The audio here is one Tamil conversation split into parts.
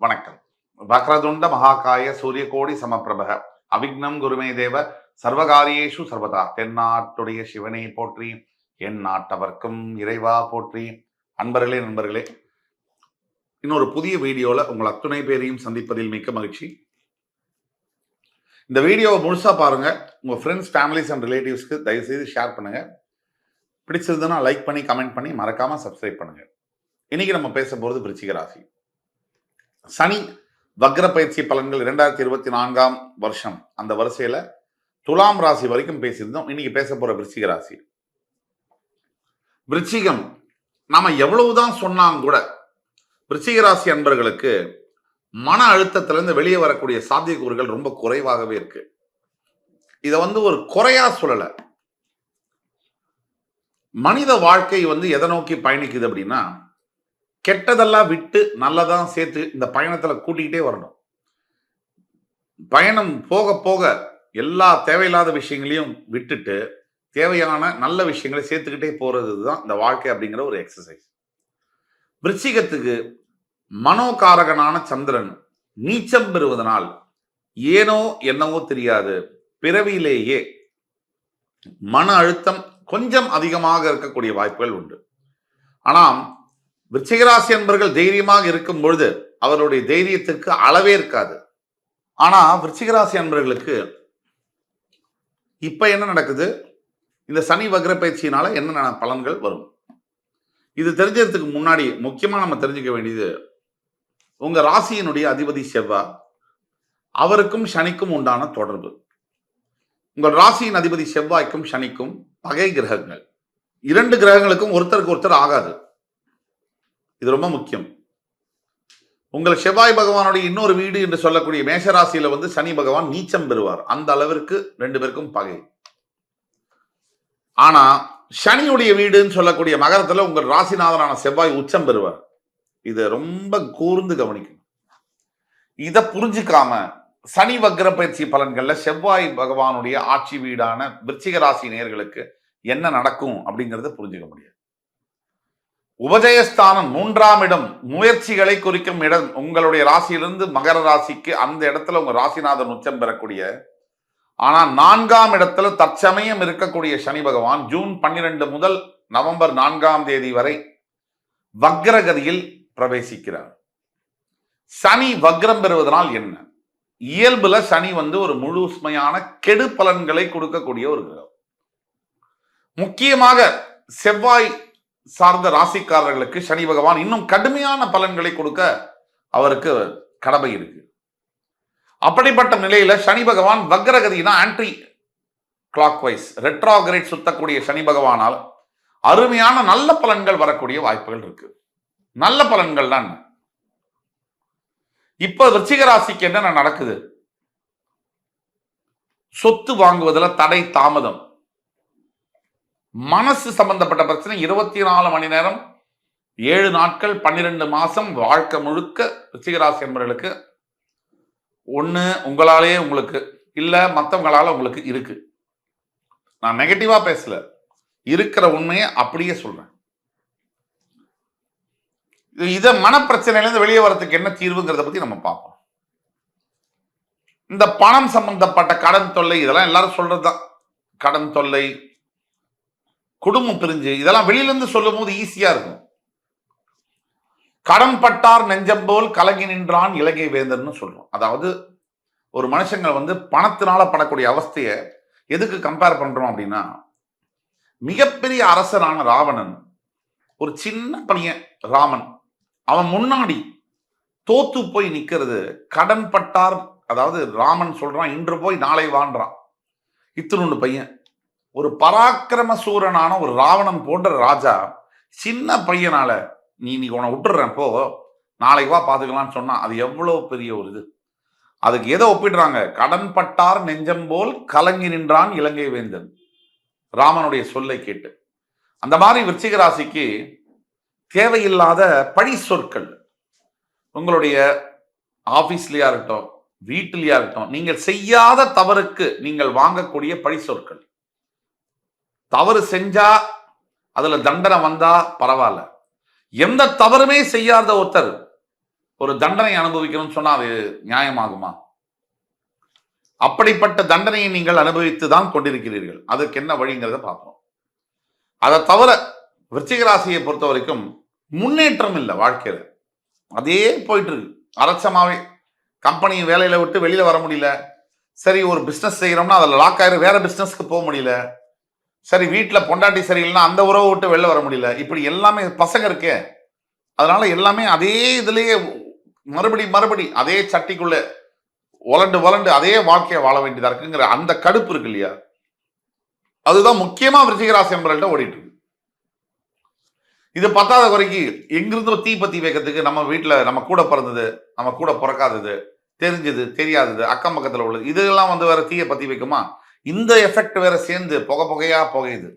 வணக்கம். வக்ரதுண்ட மகாகாய சூரியகோடி சமப்பிரபக அவிக்னம் குருமே தேவ சர்வகாரியேஷு சர்வதா. தென்னாட்டுடைய சிவனை போற்றி, என் நாட்டவர்க்கும் இறைவா போற்றி. நண்பர்களே, இன்னொரு புதிய வீடியோல உங்கள் அத்துணை பேரையும் சந்திப்பதில் மிக்க மகிழ்ச்சி. இந்த வீடியோவை முழுசா பாருங்க. உங்க ஃப்ரெண்ட்ஸ், ஃபேமிலிஸ் அண்ட் ரிலேட்டிவ்ஸ்க்கு தயவு செய்து ஷேர் பண்ணுங்க. பிடிச்சிருந்ததுன்னா லைக் பண்ணி, கமெண்ட் பண்ணி, மறக்காம சப்ஸ்கிரைப் பண்ணுங்க. இன்னைக்கு நம்ம பேச போறது விருச்சிக ராசி. சனி வக்ர பயிற்சி பலன்கள் 2024 வருஷம், அந்த வரிசையில துலாம் ராசி வரைக்கும் பேசியிருந்தோம். இன்னைக்கு பேச போற விருச்சிக ராசி. விருச்சிகம் நாம எவ்வளவுதான் சொன்னாங்க கூட விருச்சிக ராசி அன்பர்களுக்கு மன அழுத்தத்திலிருந்து வெளியே வரக்கூடிய சாத்தியக்கூறுகள் ரொம்ப குறைவாகவே இருக்கு. இதை ஒரு குறையா சொல்லல. மனித வாழ்க்கை எதை நோக்கி பயணிக்குது அப்படின்னா, கெட்டதெல்லாம் விட்டு நல்லதான் சேர்த்து இந்த பயணத்துல கூட்டிகிட்டே வரணும். பயணம் போக போக எல்லா தேவையில்லாத விஷயங்களையும் விட்டுட்டு தேவையான நல்ல விஷயங்களை சேர்த்துக்கிட்டே போறது தான் இந்த வாழ்க்கை அப்படிங்கிற ஒரு எக்ஸசைஸ். விருச்சிகத்துக்கு மனோகாரகனான சந்திரன் நீச்சம் பெறுவதனால் ஏனோ என்னவோ தெரியாது, பிறவியிலேயே மன அழுத்தம் கொஞ்சம் அதிகமாக இருக்கக்கூடிய வாய்ப்புகள் உண்டு. ஆனால் விருச்சிகராசி என்பர்கள் தைரியமாக இருக்கும் பொழுது அவருடைய தைரியத்திற்கு அளவே இருக்காது. ஆனா விருச்சிகராசி என்பர்களுக்கு இப்ப என்ன நடக்குது, இந்த சனி வக்ர பயிற்சியினால என்ன பலன்கள் வரும், இது தெரிஞ்சதுக்கு முன்னாடி முக்கியமா நம்ம தெரிஞ்சுக்க வேண்டியது, உங்க ராசியினுடைய அதிபதி செவ்வாய், அவருக்கும் சனிக்கும் உண்டான தொடர்பு. உங்கள் ராசியின் அதிபதி செவ்வாய்க்கும் சனிக்கும் பகை கிரகங்கள். இரண்டு கிரகங்களுக்கும் ஒருத்தருக்கு ஒருத்தர் ஆகாது. இது ரொம்ப முக்கியம். உங்கள் செவ்வாய் பகவானுடைய இன்னொரு வீடு என்று சொல்லக்கூடிய மேஷராசியில சனி பகவான் நீச்சம் பெறுவார். அந்த அளவிற்கு ரெண்டு பேருக்கும் பகை. ஆனா சனியுடைய வீடுன்னு சொல்லக்கூடிய மகரத்துல உங்கள் ராசிநாதனான செவ்வாய் உச்சம் பெறுவார். இதை ரொம்ப கூர்ந்து கவனிக்கணும். இதை புரிஞ்சுக்காம சனி வக்ர பயிற்சி பலன்கள்ல செவ்வாய் பகவானுடைய ஆட்சி வீடான விருச்சிக ராசி நேயர்களுக்கு என்ன நடக்கும் அப்படிங்கறத புரிஞ்சுக்க முடியாது. உபஜயஸ்தானம் 3ஆம் இடம், முயற்சிகளை குறிக்கும் இடம். உங்களுடைய ராசியிலிருந்து மகர ராசிக்கு அந்த இடத்துல உங்க ராசிநாதன் உச்சம் பெறக்கூடிய, ஆனா 4ஆம் இடத்துல தற்சமயம் இருக்கக்கூடிய சனி பகவான் ஜூன் 12 முதல் நவம்பர் 4ஆம் தேதி வரை வக்ரகதியில் பிரவேசிக்கிறார். சனி வக்ரம் பெறுவதனால் என்ன, இயல்புல சனி ஒரு முழுமையான கெடு பலன்களை கொடுக்கக்கூடிய ஒரு கிரகம். முக்கியமாக செவ்வாய் சார்ந்த ராசிக்காரர்களுக்கு சனி பகவான் இன்னும் கடுமையான பலன்களை கொடுக்க அவருக்கு கடமை இருக்கு. அப்படிப்பட்ட நிலையில சனி பகவான் வக்ரகதினா ஆன்டி கிளாக் வைஸ் ரெட்ரோகிரேட் சுத்தக்கூடிய சனி பகவானால் அருமையான நல்ல பலன்கள் வரக்கூடிய வாய்ப்புகள் இருக்கு. நல்ல பலன்கள் தான். இப்ப விருச்சிக ராசிக்கு என்ன நடக்குது, சொத்து வாங்குவதில் தடை தாமதம், மனசு சம்பந்தப்பட்ட பிரச்சனை 24 மணி நேரம் 7 நாட்கள் 12 மாசம் வாழ்க்கை முழுக்க விருச்சிகராசி என்பவர்களுக்கு ஒண்ணு உங்களாலேயே உங்களுக்கு இல்ல மற்றவங்களால உங்களுக்கு இருக்கு. நான் நெகட்டிவா பேசல, இருக்கிற உண்மையை அப்படியே சொல்றேன். இத மனப்பிரச்சனையிலிருந்து வெளியே வரதுக்கு என்ன தீர்வுங்கிறத பத்தி நம்ம பார்ப்போம். இந்த பணம் சம்பந்தப்பட்ட கடன் தொல்லை இதெல்லாம் எல்லாரும் சொல்றதுதான். கடன் தொல்லை, குடும்பம் பிரிஞ்சு, இதெல்லாம் வெளியில இருந்து சொல்லும் போது ஈஸியா இருக்கும். கடன் பட்டார் நெஞ்சம் போல் கலங்கி நின்றான் இலங்கை வேந்தர்னு சொல்றோம். அதாவது ஒரு மனுஷங்க பணத்தினால படக்கூடிய அவஸ்தைய எதுக்கு கம்பேர் பண்றோம் அப்படின்னா, மிகப்பெரிய அரசரான ராவணன் ஒரு சின்ன பையன் ராமன், அவன் முன்னாடி தோத்து போய் நிக்கிறது கடன் பட்டார். அதாவது ராமன் சொல்றான், இன்று போய் நாளை வான்றான். இத்தினுண்டு பையன், ஒரு பராக்கிரம சூரனான ஒரு ராவணன் போன்ற ராஜா சின்ன பையனால நீ உன்னை விட்டுறேன் போ, நாளைக்கு வா பாத்துக்கலாம்னு சொன்னா அது எவ்வளவு பெரிய ஒரு இது. அதுக்கு எதை ஒப்பிடுறாங்க, கடன் பட்டார் நெஞ்சம் போல் கலங்கி நின்றான் இலங்கை வேந்தன், ராமனுடைய சொல்லை கேட்டு. அந்த மாதிரி விருச்சிக ராசிக்கு தேவையில்லாத பழி சொற்கள், உங்களுடைய ஆபீஸ்லயா இருக்கட்டும் வீட்டிலயா இருக்கட்டும், நீங்கள் செய்யாத தவறுக்கு நீங்கள் வாங்கக்கூடிய பழி சொற்கள். தவறு செஞ்சா அதுல தண்டனை வந்தா பரவாயில்ல, எந்த தவறுமே செய்யாத ஒருத்தர் ஒரு தண்டனை அனுபவிக்கணும்னு சொன்னா அது நியாயமாகுமா? அப்படிப்பட்ட தண்டனையை நீங்கள் அனுபவித்து தான் கொண்டிருக்கிறீர்கள். அதுக்கு என்ன வழிங்கிறத பார்ப்போம். அதை தவிர விருச்சிக ராசியை பொறுத்த வரைக்கும் முன்னேற்றம் இல்லை வாழ்க்கையில. அதே போயிட்டு இருக்கு. அரைச்சமாவே கம்பெனி வேலையில விட்டு வெளியில வர முடியல. சரி, ஒரு பிசினஸ் செய்யறோம்னா அதில் லாக் ஆயிரும், வேற பிசினஸ்க்கு போக முடியல. சரி, வீட்டில் பொண்டாட்டி சரியில்லைன்னா அந்த உறவை விட்டு வெளில வர முடியல. இப்படி எல்லாமே பசங்க இருக்கே, அதனால எல்லாமே அதே இதுலயே மறுபடி அதே சட்டிக்குள்ள வளண்டு அதே வாழ்க்கையை வாழ வேண்டியதா இருக்குங்கிற அந்த கடுப்பு இருக்கு இல்லையா, அதுதான் முக்கியமா விருச்சிக ராசி என்பவர்கள்ட்ட ஓடிட்டு இருக்கு. இது பத்தாத குறைக்கு எங்கிருந்தோ தீ பத்தி வைக்கிறதுக்கு நம்ம வீட்டில் நம்ம கூட பிறந்தது, நம்ம கூட பிறக்காதது, தெரிஞ்சது தெரியாதது, அக்கம் பக்கத்தில் உள்ளது, இதெல்லாம் வந்து வேற தீயை பத்தி வைக்குமா? இந்த எஃபெக்ட் வேற சேர்ந்து புகையா புகையுது.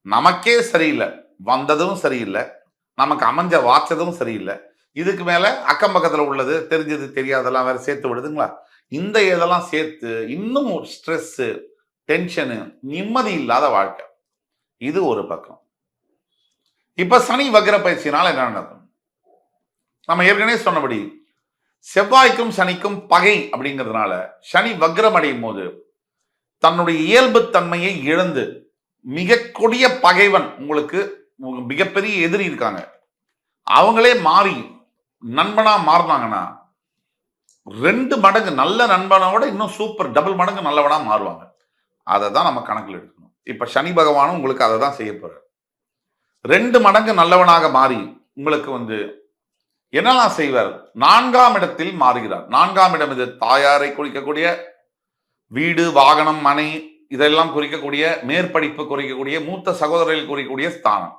நமக்கே சரியில்லை, வந்ததும் சரியில்லை, நமக்கு அமைஞ்ச வாச்சதும் சரியில்லை. இதுக்கு மேல அக்கம் பக்கத்தில் உள்ளது தெரிஞ்சது தெரியாதெல்லாம் வேற சேர்த்து விடுதுங்களா? இந்த இதெல்லாம் சேர்த்து இன்னும் ஸ்ட்ரெஸ், டென்ஷனு, நிம்மதி இல்லாத வாழ்க்கை. இது ஒரு பக்கம். இப்ப சனி வக்ர பயிற்சினால என்ன நடக்கும்? நம்ம ஏற்கனவே சொன்னபடி செவ்வாய்க்கும் சனிக்கும் பகை அப்படிங்கிறதுனால சனி வக்ரம் அடையும் போது தன்னுடைய இயல்பு தன்மையை இழந்து மிக கொடிய பகைவன், உங்களுக்கு மிகப்பெரிய எதிரி இருக்காங்க, அவங்களே மாறி நண்பனா மாறினாங்கன்னா 2 மடங்கு நல்ல நண்பனோட இன்னும் சூப்பர் டபுள் மடங்கு நல்லவனா மாறுவாங்க. அதை தான் நம்ம கணக்கில் எடுக்கணும். இப்ப சனி பகவானும் உங்களுக்கு அதை தான் செய்ய போறார். 2 மடங்கு நல்லவனாக மாறி உங்களுக்கு வந்து என்னெல்லாம் செய்வார்? 4ஆம் இடத்தில் மாறுகிறார். 4ஆம் இடம் இது தாயாரை குறிக்கக்கூடிய, வீடு வாகனம் மனை இதெல்லாம் குறிக்கக்கூடிய, மேற்படிப்பு குறிக்கக்கூடிய, மூத்த சகோதரர்கள் குறிக்கக்கூடிய ஸ்தானம்.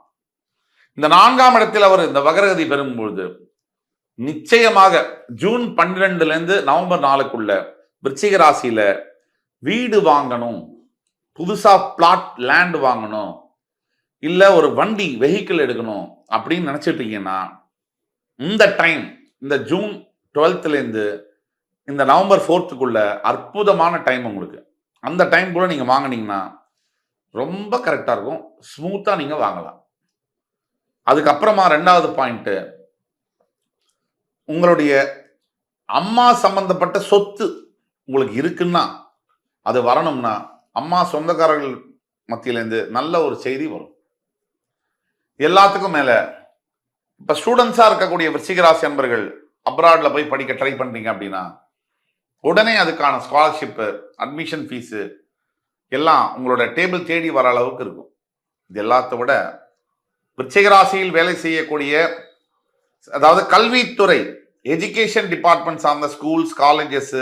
இந்த 4ஆம் இடத்தில் அவர் இந்த வக்ரகதி பெறும்பொழுது நிச்சயமாக ஜூன் 12 நவம்பர் 4க்குள்ள விருச்சிக ராசியில வீடு வாங்கணும், புதுசா பிளாட் லேண்ட் வாங்கணும், இல்ல ஒரு வண்டி வெஹிக்கிள் எடுக்கணும் அப்படின்னு நினைச்சிட்டீங்கன்னா இந்த டைம், இந்த ஜூன் 12 இந்த நவம்பர் 4க்குள்ள அற்புதமான டைம் உங்களுக்கு. அந்த டைம் கூட நீங்க வாங்கினீங்கன்னா ரொம்ப கரெக்டா இருக்கும், ஸ்மூத்தா நீங்க வாங்கலாம். அதுக்கப்புறமா 2வது பாயிண்ட், உங்களுடைய அம்மா சம்பந்தப்பட்ட சொத்து உங்களுக்கு இருக்குன்னா அது வரணும்னா அம்மா சொந்தக்காரர்கள் மத்தியிலேருந்து நல்ல ஒரு செய்தி வரும். எல்லாத்துக்கும் மேல இப்ப ஸ்டூடெண்ட்ஸா இருக்கக்கூடிய விருச்சிக ராசி அன்பர்கள் அப்ராட்ல போய் படிக்க ட்ரை பண்றீங்க அப்படின்னா உடனே அதுக்கான ஸ்காலர்ஷிப், அட்மிஷன் ஃபீஸு எல்லாம் உங்களோட டேபிள் தேடி வர அளவுக்கு இருக்கும். இது எல்லாத்த விட விருச்சிக ராசியில் வேலை செய்யக்கூடிய, அதாவது கல்வித்துறை, எஜுகேஷன் டிபார்ட்மெண்ட் சார்ந்த ஸ்கூல்ஸ், காலேஜஸ்,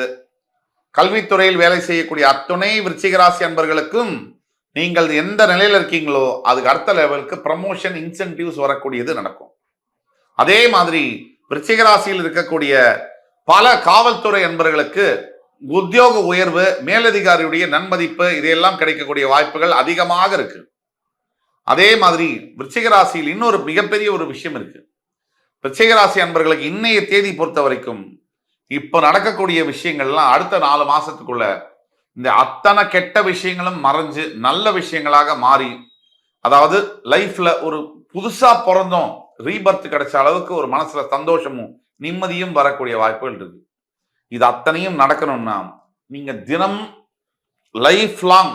கல்வித்துறையில் வேலை செய்யக்கூடிய அத்துணை விருச்சிக ராசி அன்பர்களுக்கும் நீங்கள் எந்த நிலையில இருக்கீங்களோ அதுக்கு அடுத்த லெவலுக்கு ப்ரமோஷன், இன்சென்டிவ்ஸ் வரக்கூடியது நடக்கும். அதே மாதிரி விருச்சிக ராசியில் இருக்கக்கூடிய பல காவல்துறை அன்பர்களுக்கு உத்தியோக உயர்வு, மேலதிகாரியுடைய நன்மதிப்பு இதையெல்லாம் கிடைக்கக்கூடிய வாய்ப்புகள் அதிகமாக இருக்கு. அதே மாதிரி விருச்சிக ராசியில் இன்னொரு மிகப்பெரிய ஒரு விஷயம் இருக்கு. விருச்சிக ராசி அன்பர்களுக்கு இன்னைய தேதி பொறுத்த வரைக்கும் இப்ப நடக்கக்கூடிய விஷயங்கள்லாம் அடுத்த 4 மாசத்துக்குள்ள இந்த அத்தனை கெட்ட விஷயங்களும் மறைஞ்சு நல்ல விஷயங்களாக மாறி, அதாவது லைஃப்ல ஒரு புதுசா பிறந்தோம், ரீபர்த் கிடைச்ச அளவுக்கு ஒரு மனசுல சந்தோஷமும் நிம்மதியும் வரக்கூடிய வாய்ப்புகள் இருக்கு. இது அத்தனையும் நடக்கணும்னா நீங்க தினம் லைஃப் லாங்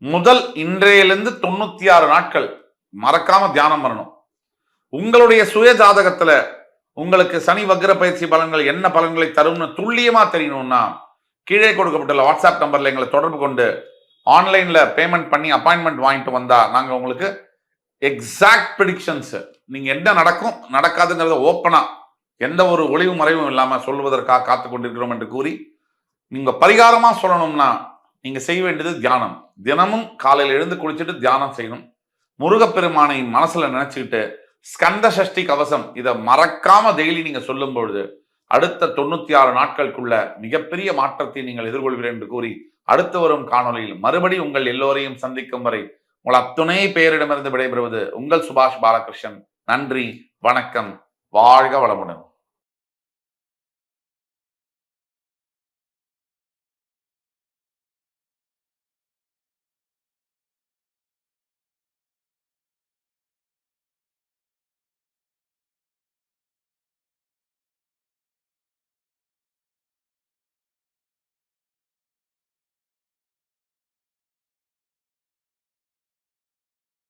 முதல் இன்றையிலிருந்து 96 நாட்கள் மறக்காம தியானம் பண்ணணும். உங்களுடைய சுய ஜாதகத்துல உங்களுக்கு சனி வக்ர பயிற்சி பலன்கள் என்ன பலன்களை தரும்னு துல்லியமா தெரியணும்னா கீழே கொடுக்கப்பட்டுள்ள வாட்ஸ்அப் நம்பர்ல எங்களை தொடர்பு கொண்டு ஆன்லைன்ல பேமெண்ட் பண்ணி அப்பாயின்மெண்ட் வாங்கிட்டு வந்தா நாங்க உங்களுக்கு எக்ஸாக்ட் ப்ரெடிக்ஷன்ஸ், நீங்க என்ன நடக்கும் நடக்காதுங்கிறத ஓப்பனா எந்த ஒரு ஒளிவு மறைவும் இல்லாம சொல்வதற்காக காத்து கொண்டிருக்கிறோம் என்று கூறி, நீங்க பரிகாரமா சொல்லணும்னா நீங்க செய்ய வேண்டியது தியானம். தினமும் காலையில் எழுந்து குளிச்சுட்டு தியானம் செய்யணும். முருகப்பெருமானை மனசுல நினைச்சுக்கிட்டு ஸ்கந்த சஷ்டி கவசம் இதை மறக்காம டெய்லி நீங்க சொல்லும் பொழுது அடுத்த 96 நாட்களுக்குள்ள மிகப்பெரிய மாற்றத்தை நீங்கள் எதிர்கொள்கிறேன் என்று கூறி அடுத்து வரும் காணொலியில் மறுபடி உங்கள் எல்லோரையும் சந்திக்கும் வரை உங்கள் அத்துணை பேரிடமிருந்து விடைபெறுவது உங்கள் சுபாஷ் பாலகிருஷ்ணன். நன்றி, வணக்கம், வாழ்க வளமுடன்.